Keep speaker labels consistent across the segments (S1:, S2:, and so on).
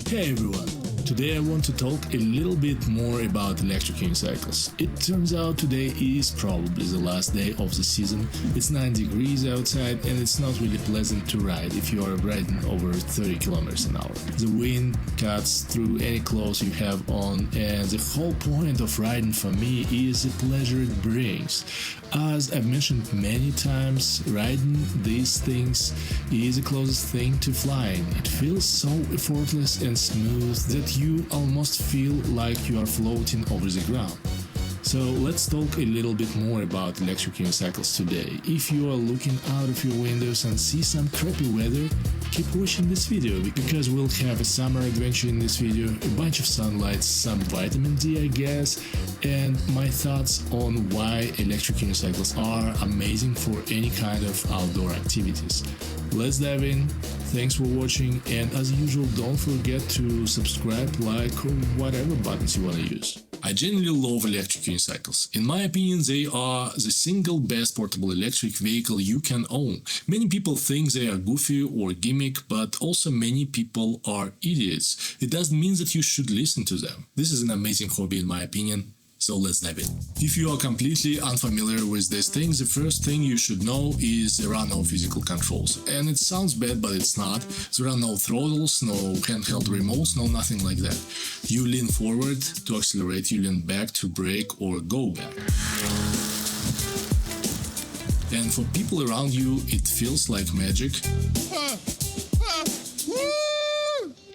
S1: Hey everyone! Today I want to talk a little bit more about electric unicycles. It turns out today is probably the last day of the season. It's 9 degrees outside and it's not really pleasant to ride if you are riding over 30 kilometers an hour. The wind cuts through any clothes you have on, and the whole point of riding for me is the pleasure it brings. As I've mentioned many times, riding these things is the closest thing to flying. It feels so effortless and smooth that you almost feel like you are floating over the ground. So let's talk a little bit more about electric unicycles today. If you are looking out of your windows and see some crappy weather, keep watching this video because we'll have a summer adventure in this video, a bunch of sunlight, some vitamin D I guess, and my thoughts on why electric unicycles are amazing for any kind of outdoor activities. Let's dive in. Thanks for watching, and as usual, don't forget to subscribe, like, or whatever buttons you want to use. I genuinely love electric unicycles. In my opinion, they are the single best portable electric vehicle you can own. Many people think they are goofy or gimmick, but also many people are idiots. It doesn't mean that you should listen to them. This is an amazing hobby in my opinion. So let's dive in. If you are completely unfamiliar with these things, the first thing you should know is there are no physical controls. And it sounds bad, but it's not. There are no throttles, no handheld remotes, no nothing like that. You lean forward to accelerate, you lean back to brake or go back. And for people around you, it feels like magic.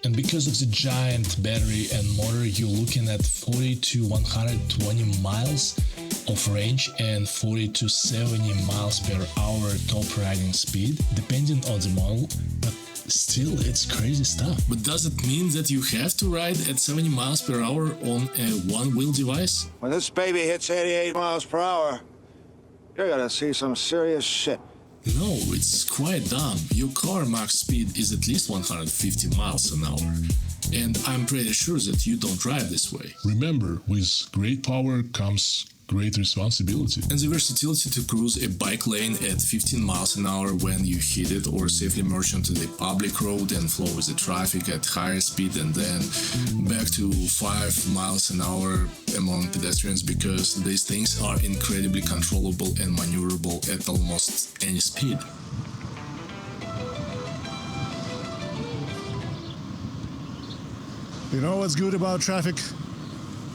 S1: And because of the giant battery and motor, you're looking at 40 to 120 miles of range and 40 to 70 miles per hour top riding speed, depending on the model, but still it's crazy stuff. But does it mean that you have to ride at 70 miles per hour on a one-wheel device?
S2: When this baby hits 88 miles per hour, you're gonna see some serious shit.
S1: No, it's quite dumb. Your car max speed is at least 150 miles an hour. And I'm pretty sure that you don't drive this way.
S3: Remember, with great power comes great responsibility.
S1: And the versatility to cruise a bike lane at 15 miles an hour when you hit it, or safely merge onto the public road and flow with the traffic at higher speed, and then back to 5 miles an hour among pedestrians, because these things are incredibly controllable and maneuverable at almost any speed.
S4: You know what's good about traffic?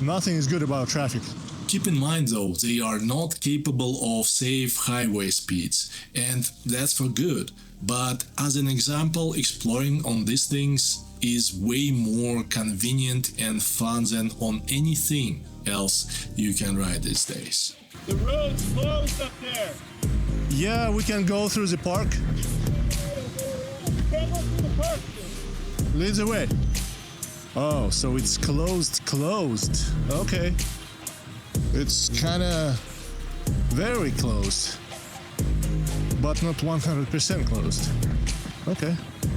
S4: Nothing is good about traffic.
S1: Keep in mind though, they are not capable of safe highway speeds, and that's for good. But as an example, exploring on these things is way more convenient and fun than on anything else you can ride these days.
S5: The road's closed up there.
S4: Yeah, we can go through the park.
S5: Can't go through the park.
S4: Lead the way. Oh, so it's closed. Okay. It's kinda very closed, but not 100% closed. Okay,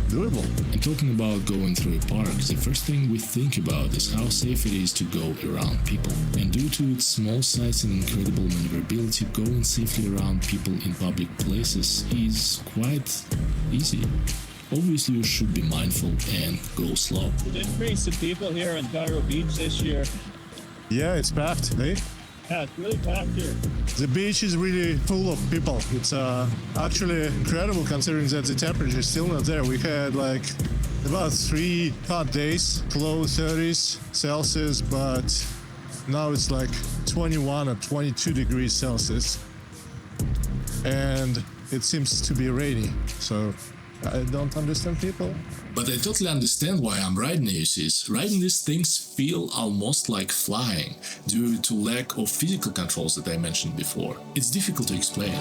S4: doable.
S1: And talking about going through a park, the first thing we think about is how safe it is to go around people. And due to its small size and incredible maneuverability, going safely around people in public places is quite easy. Obviously, you should be mindful and go slow.
S5: It increased the people here in Cairo Beach this year.
S4: Yeah, it's packed, eh?
S5: Yeah, it's really packed here.
S4: The beach is really full of people. It's actually incredible considering that the temperature is still not there. We had like about 3 hot days, low 30s Celsius, but now it's like 21 or 22 degrees Celsius. And it seems to be rainy, so I don't understand people.
S1: But I totally understand why I'm riding EUCs. Riding these things feel almost like flying, due to lack of physical controls that I mentioned before. It's difficult to explain.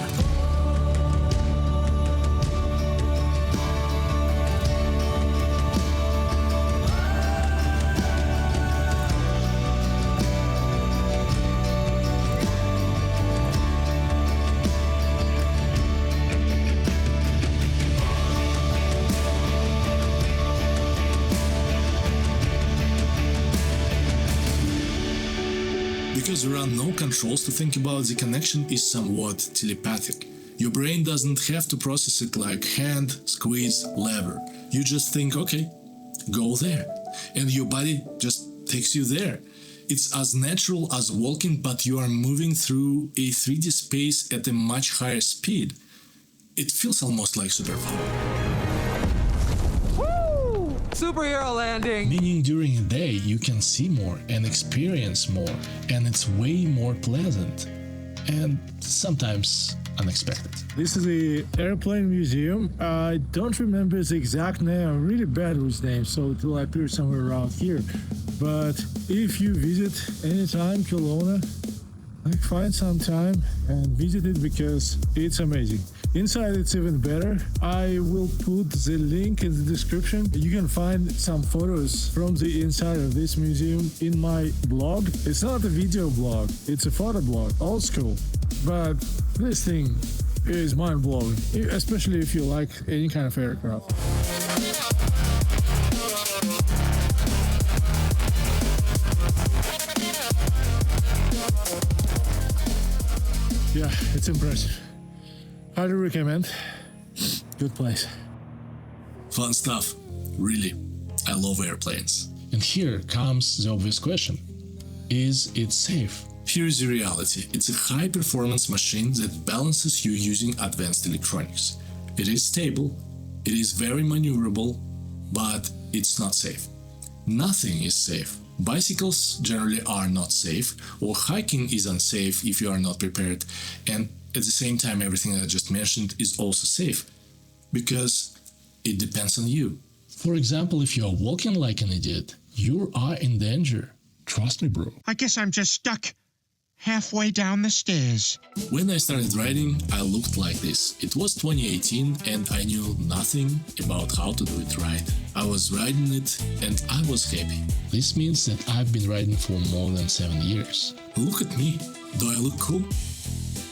S1: Because there are no controls to think about, the connection is somewhat telepathic. Your brain doesn't have to process it like hand, squeeze, lever. You just think, okay, go there. and your body just takes you there. It's as natural as walking, but you are moving through a 3D space at a much higher speed. It feels almost like superpower.
S6: Superhero landing!
S1: Meaning during a day you can see more and experience more, and it's way more pleasant and sometimes unexpected.
S4: This is the airplane museum. I don't remember the exact name. I'm really bad with names, so it will appear somewhere around here. But if you visit anytime Kelowna, find some time and visit it because it's amazing. Inside it's even better. I will put the link in the description. You can find some photos from the inside of this museum in my blog. It's not a video blog, it's a photo blog, old school. But this thing is mind-blowing, especially if you like any kind of aircraft. Yeah, it's impressive. Highly recommend. Good place.
S1: Fun stuff. Really. I love airplanes. And here comes the obvious question. Is it safe? Here's the reality. It's a high-performance machine that balances you using advanced electronics. It is stable, it is very maneuverable, but it's not safe. Nothing is safe. Bicycles generally are not safe, or hiking is unsafe if you are not prepared, and at the same time everything I just mentioned is also safe, because it depends on you. For example, if you are walking like an idiot, you are in danger. Trust me, bro.
S7: I guess I'm just stuck halfway down the stairs.
S1: When I started riding, I looked like this. It was 2018 and I knew nothing about how to do it right. I was riding it and I was happy. This means that I've been riding for more than 7 years. Look at me. Do I look cool?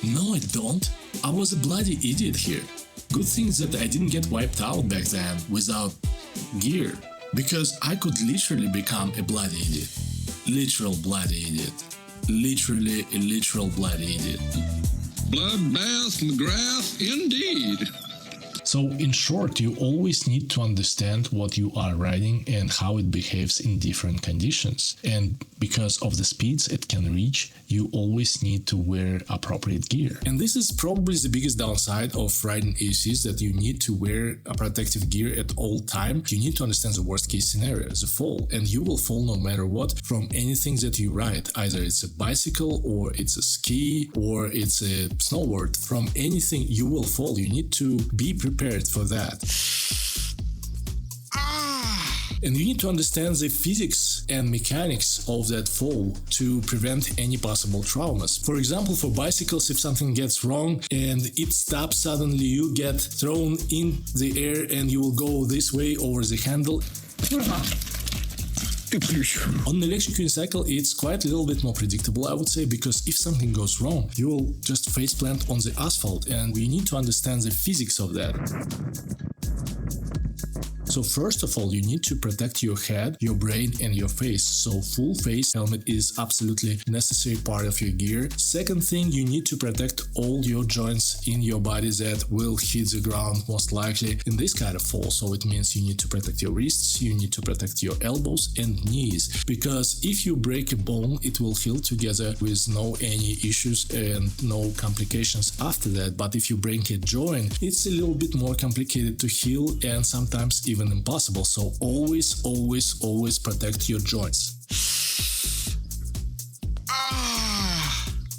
S1: No, I don't. I was a bloody idiot here. Good thing that I didn't get wiped out back then without gear, because I could literally become a bloody idiot. Literal bloody idiot. Literally a literal bloody idiot.
S8: Bloodbath McGrath, indeed.
S1: So in short, you always need to understand what you are riding and how it behaves in different conditions. And because of the speeds it can reach, you always need to wear appropriate gear. And this is probably the biggest downside of riding EUCs, that you need to wear a protective gear at all times. You need to understand the worst case scenario, the fall. And you will fall no matter what from anything that you ride. Either it's a bicycle or it's a ski or it's a snowboard. From anything you will fall. You need to be prepared for that. And you need to understand the physics and mechanics of that fall to prevent any possible traumas. For example, for bicycles, if something gets wrong and it stops suddenly, you get thrown in the air and you will go this way over the handle. On an electric unicycle, it's quite a little bit more predictable, I would say, because if something goes wrong, you will just faceplant on the asphalt, and we need to understand the physics of that. So first of all, you need to protect your head, your brain and your face. So full face helmet is absolutely necessary part of your gear. Second thing, you need to protect all your joints in your body that will hit the ground most likely in this kind of fall. So it means you need to protect your wrists, you need to protect your elbows and knees. Because if you break a bone, it will heal together with no any issues and no complications after that. But if you break a joint, it's a little bit more complicated to heal and sometimes even impossible. So always protect your joints.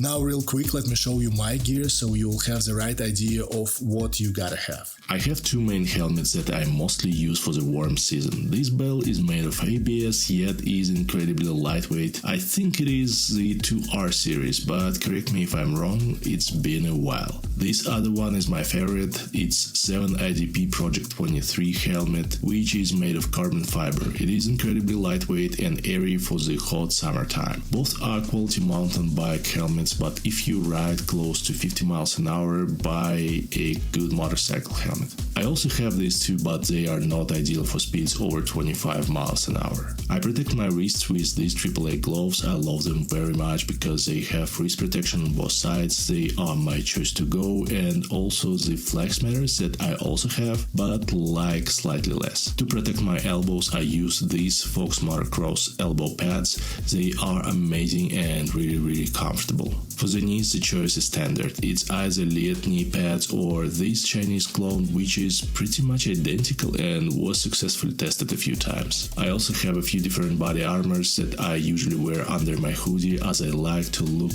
S1: Now real quick, let me show you my gear so you'll have the right idea of what you gotta have. I have two main helmets that I mostly use for the warm season. This bell is made of ABS, yet is incredibly lightweight. I think it is the 2R series, but correct me if I'm wrong, it's been a while. This other one is my favorite. It's 7IDP Project 23 helmet, which is made of carbon fiber. It is incredibly lightweight and airy for the hot summertime. Both are quality mountain bike helmets, but if you ride close to 50 miles an hour, buy a good motorcycle helmet. I also have these two, but they are not ideal for speeds over 25 miles an hour. I protect my wrists with these AAA gloves. I love them very much because they have wrist protection on both sides. They are my choice to go, and also the flex matters that I also have, but like slightly less. To protect my elbows, I use these Fox Motocross elbow pads. They are amazing and really comfortable. For the knees, the choice is standard. It's either Liat knee pads or this Chinese clone, which is pretty much identical and was successfully tested a few times. I also have a few different body armors that I usually wear under my hoodie, as I like to look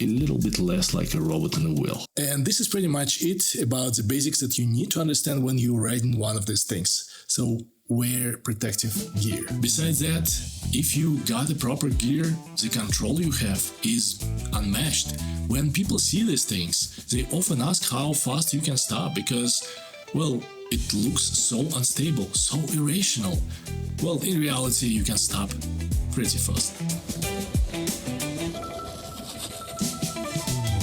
S1: a little bit less like a robot on a wheel. And this is pretty much it about the basics that you need to understand when you're riding one of these things. So wear protective gear. Besides that, if you got the proper gear, the control you have is unmatched. When people see these things, they often ask how fast you can stop because, well, it looks so unstable, so irrational. Well, in reality, you can stop pretty fast.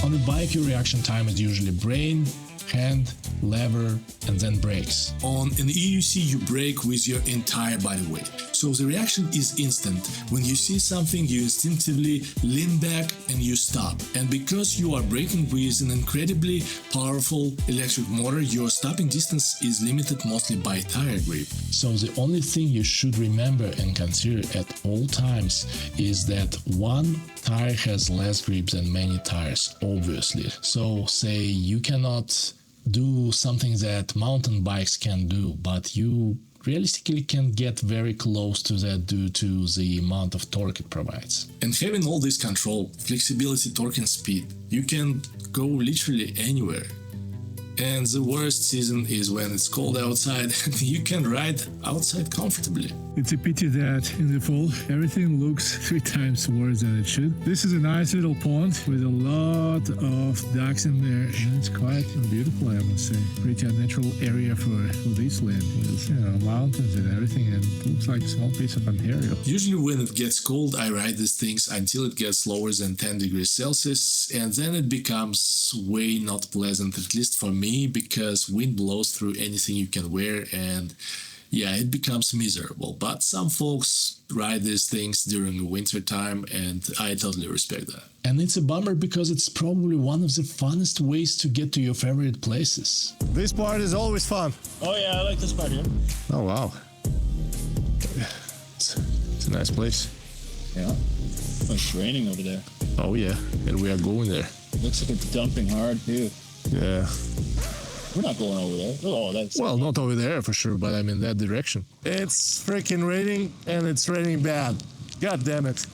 S1: On a bike, your reaction time is usually brain, hand, lever, and then brakes. On an EUC, you brake with your entire body weight. So the reaction is instant. When you see something, you instinctively lean back and you stop. And because you are braking with an incredibly powerful electric motor, your stopping distance is limited mostly by tire grip. So the only thing you should remember and consider at all times is that one tire has less grip than many tires, obviously. So say you cannot do something that mountain bikes can do, but you realistically can get very close to that due to the amount of torque it provides. And having all this control, flexibility, torque and speed, you can go literally anywhere. And the worst season is when it's cold outside and you can ride outside comfortably.
S9: It's a pity that in the fall everything looks 3 times worse than it should. This is a nice little pond with a lot of ducks in there, and it's quite beautiful, I must say. Pretty unnatural area for this land. It's, mountains and everything, and it looks like a small piece of Ontario.
S1: Usually when it gets cold, I ride these things until it gets lower than 10 degrees Celsius, and then it becomes way not pleasant, at least for me, because wind blows through anything you can wear, and yeah, it becomes miserable. But some folks ride these things during the winter time, and I totally respect that. And it's a bummer because it's probably one of the funnest ways to get to your favorite places.
S4: This part is always fun.
S5: Oh yeah, I like this part here.
S4: Oh wow. It's a nice place.
S5: Yeah. It's raining over there.
S4: Oh yeah, and we are going there.
S5: Looks like it's dumping hard too.
S4: Yeah.
S5: We're not going over there. Oh, that's...
S4: Well, not over there for sure, but I mean that direction. It's freaking raining, and it's raining bad. God damn it.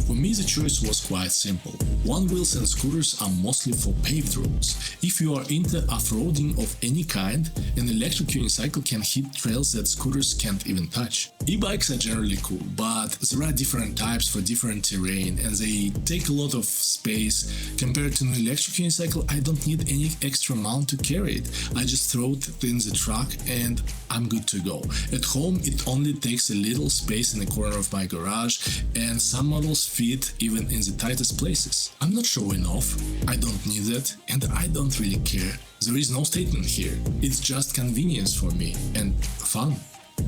S1: For me, the choice was quite simple. One-wheels and scooters are mostly for paved roads. If you are into off-roading of any kind, an electric unicycle can hit trails that scooters can't even touch. E-bikes are generally cool, but there are different types for different terrain, and they take a lot of space. Compared to an electric unicycle, I don't need any extra mount to carry it. I just throw it in the truck and I'm good to go. At home, it only takes a little space in the corner of my garage, and some models fit even in the tightest places. I'm not showing off, I don't need it, and I don't really care. There is no statement here. It's just convenience for me and fun.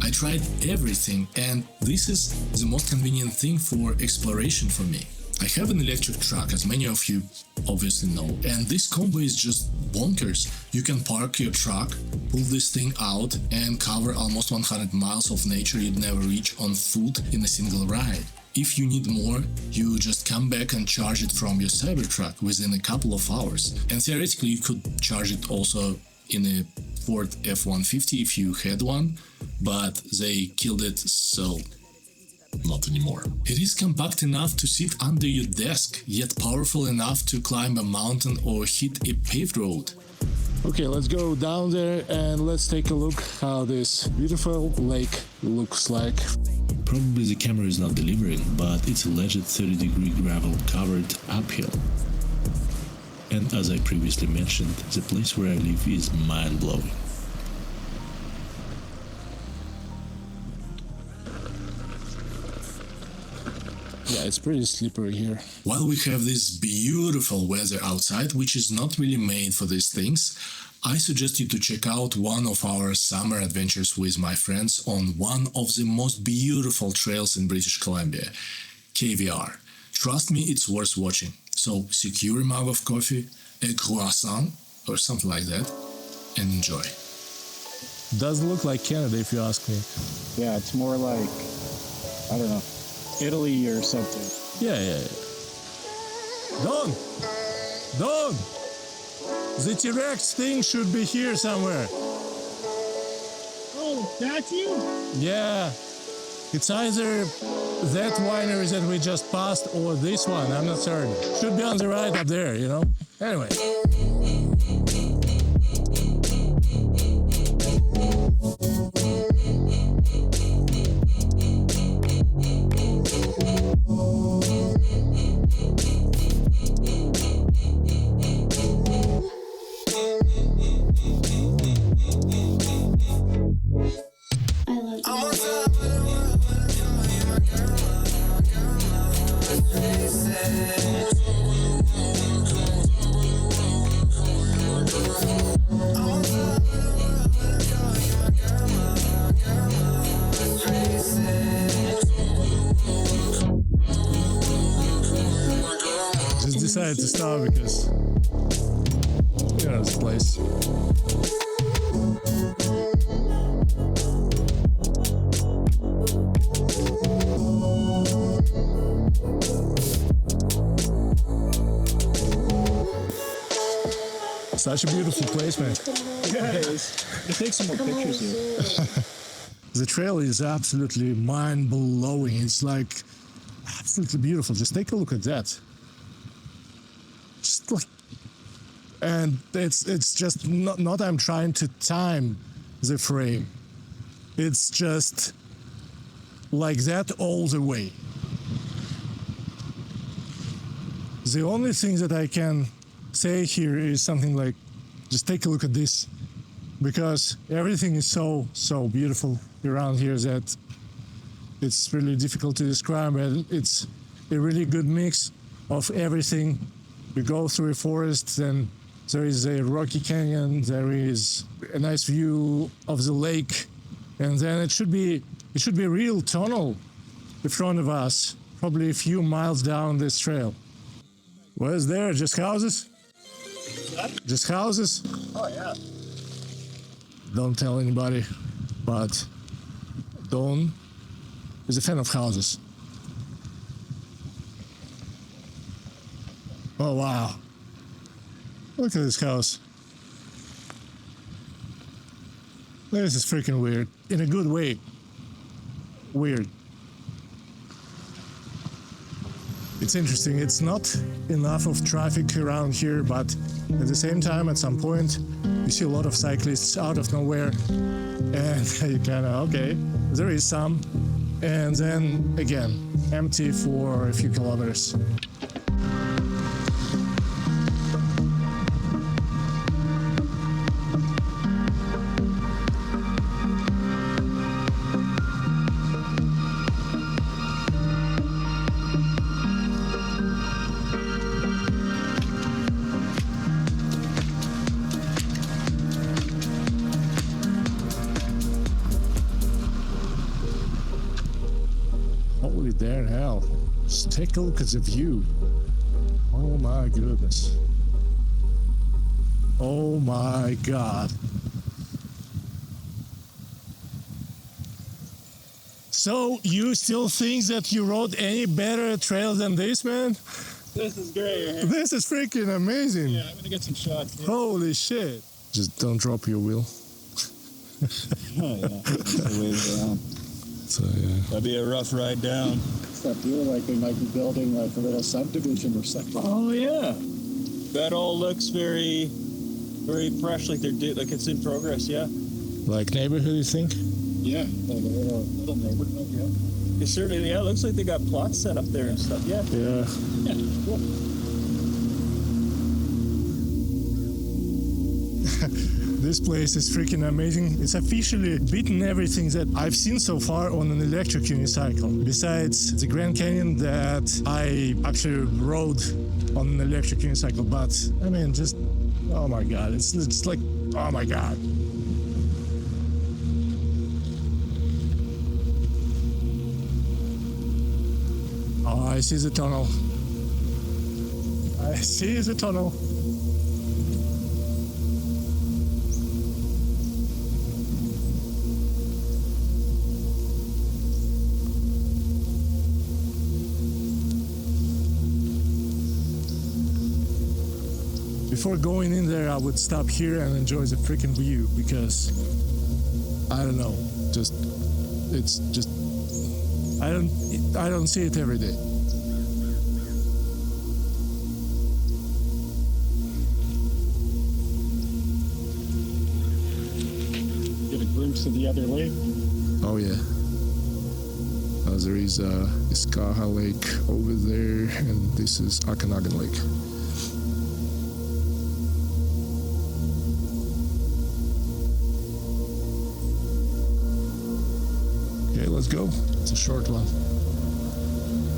S1: I tried everything, and this is the most convenient thing for exploration for me. I have an electric truck, as many of you obviously know, and this combo is just bonkers. You can park your truck, pull this thing out, and cover almost 100 miles of nature you'd never reach on foot in a single ride. If you need more, you just come back and charge it from your Cybertruck within a couple of hours. And theoretically, you could charge it also in a Ford F-150 if you had one, but they killed it, so not anymore. It is compact enough to sit under your desk, yet powerful enough to climb a mountain or hit a paved road.
S4: Okay, let's go down there and let's take a look how this beautiful lake looks like.
S1: Probably the camera is not delivering, but it's a legit 30-degree gravel covered uphill. And as I previously mentioned, the place where I live is mind-blowing.
S4: Yeah, it's pretty slippery here.
S1: While we have this beautiful weather outside, which is not really made for these things, I suggest you to check out one of our summer adventures with my friends on one of the most beautiful trails in British Columbia, KVR. Trust me, it's worth watching. So secure a mug of coffee, a croissant, or something like that, and enjoy.
S4: Does look like Canada, if you ask me.
S5: Yeah, it's more like, I don't know, Italy or something.
S4: Yeah. Don! The T-Rex thing should be here somewhere.
S5: Oh, that's you?
S4: Yeah. It's either that winery that we just passed or this one. I'm not certain. Should be on the right up there, you know? Anyway. Just decided to stop because, you know, this place. Such a beautiful place, man.
S5: Yeah, it is. Let's take some more pictures here.
S4: The trail is absolutely mind-blowing. It's like absolutely beautiful. Just take a look at that. Just like, and it's just not I'm trying to time the frame. It's just like that all the way. The only thing that I can say here is something like, just take a look at this, because everything is so beautiful around here that it's really difficult to describe, and it's a really good mix of everything. We go through a forest, then there is a rocky canyon, there is a nice view of the lake, and then it should be a real tunnel in front of us, probably a few miles down this trail. What is there? Just houses? Just houses?
S5: Oh, yeah.
S4: Don't tell anybody, but Don is a fan of houses. Oh, wow. Look at this house. This is freaking weird. In a good way. Weird. It's interesting. It's not enough of traffic around here, but at the same time, at some point, you see a lot of cyclists out of nowhere, and you kind of, okay, there is some, and then again, empty for a few kilometers. Holy damn hell. Just take a look at the view. Oh my goodness. Oh my God. So you still think that you rode any better trail than this, man?
S5: This is great.
S4: This is freaking amazing.
S5: Yeah, I'm gonna get some shots. Yeah.
S4: Holy shit. Just don't drop your wheel.
S5: Oh, yeah. That's the way down.
S4: So, yeah.
S5: That'd be a rough ride down. I feel like they might be building like a little subdivision or something. Oh, yeah. That all looks very, very fresh, like like it's in progress, yeah.
S4: Like neighborhood, you think?
S5: Yeah, like a little neighborhood, yeah. It certainly, yeah, it looks like they got plots set up there and stuff, yeah.
S4: Yeah.
S5: Yeah, cool.
S4: This place is freaking amazing. It's officially beaten everything that I've seen so far on an electric unicycle. Besides the Grand Canyon that I actually rode on an electric unicycle. But, I mean, just, oh my God, it's like Oh my god. Oh, I see the tunnel. I see the tunnel. Before going in there, I would stop here and enjoy the freaking view because I don't know, it's just I don't see it every day.
S5: Get a glimpse of the other lake.
S4: Oh yeah. There is Iskaha Lake over there, and this is Okanagan Lake. Okay, let's go. It's a short one.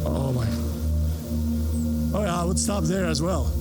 S4: Oh my. Oh yeah, I would stop there as well.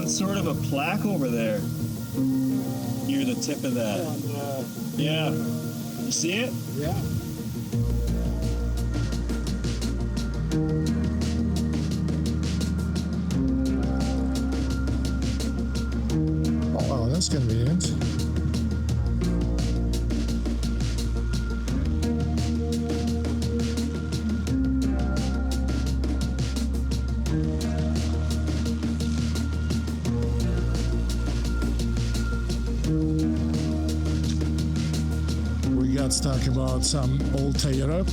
S5: Sort of a plaque over there near the tip of that. Yeah. You see it?
S4: Yeah. Oh, wow, that's convenient. Let's talk about some old Toyota.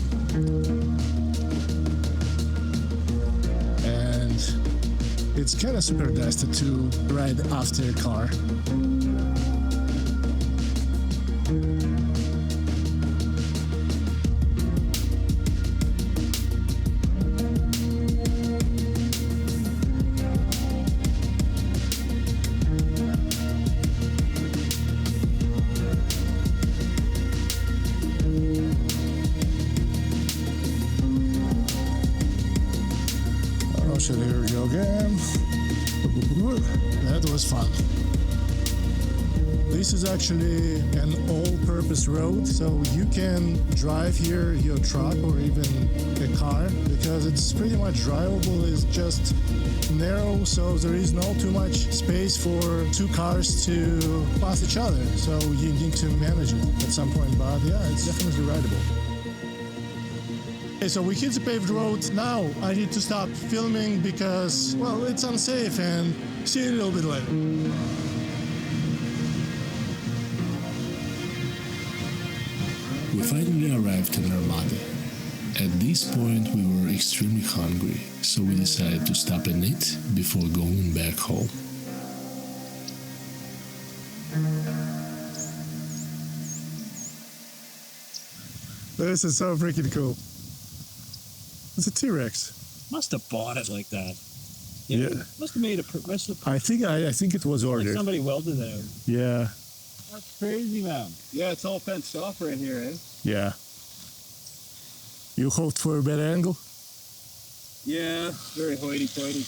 S4: And it's kind of super dusty to ride after a car. Here we go again. That was fun. This is actually an all-purpose road, so you can drive here your truck or even a car because it's pretty much drivable. It's just narrow, so there is not too much space for two cars to pass each other. So you need to manage it at some point. But yeah, it's definitely rideable. Okay, so we hit the paved road. Now I need to stop filming because, well, it's unsafe, and see you a little bit later.
S1: We finally arrived in Armada. At this point we were extremely hungry, so we decided to stop and eat before going back home.
S4: This is so freaking cool. It's a T-Rex.
S5: Must have bought it like that.
S4: Yeah.
S5: Must have made a.
S4: I think it was ordered.
S5: Like somebody welded it.
S4: Yeah.
S5: That's crazy, man. Yeah, it's all fenced off right here, eh?
S4: Yeah. You hoped for a better angle?
S5: Yeah, very hoity-toity.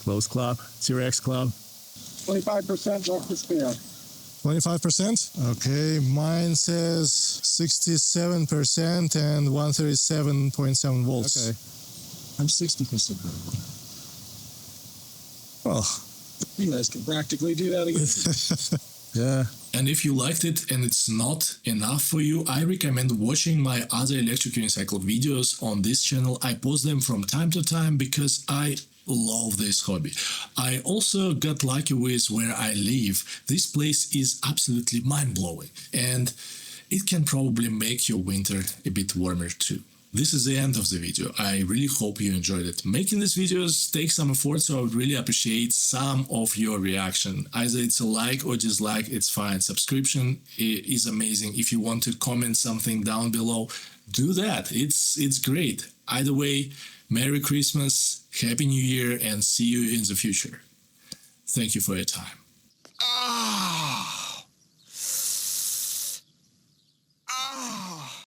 S4: Close club. T-Rex club.
S5: 25% off the scale.
S4: 25%? Okay, mine says 67% and 137.7 volts.
S5: Okay. I'm 60%.
S4: Well,
S5: you guys can practically do that again.
S4: yeah.
S1: And if you liked it and it's not enough for you, I recommend watching my other electric unicycle videos on this channel. I post them from time to time because I love this hobby. I also got lucky with where I live. This place is absolutely mind-blowing, and it can probably make your winter a bit warmer too. This is the end of the video. I really hope you enjoyed it. Making these videos takes some effort, so I would really appreciate some of your reaction. Either it's a like or dislike, it's fine. Subscription is amazing. If you want to comment something down below, do that. It's great. Either way, Merry Christmas, Happy New Year, and see you in the future. Thank you for your time.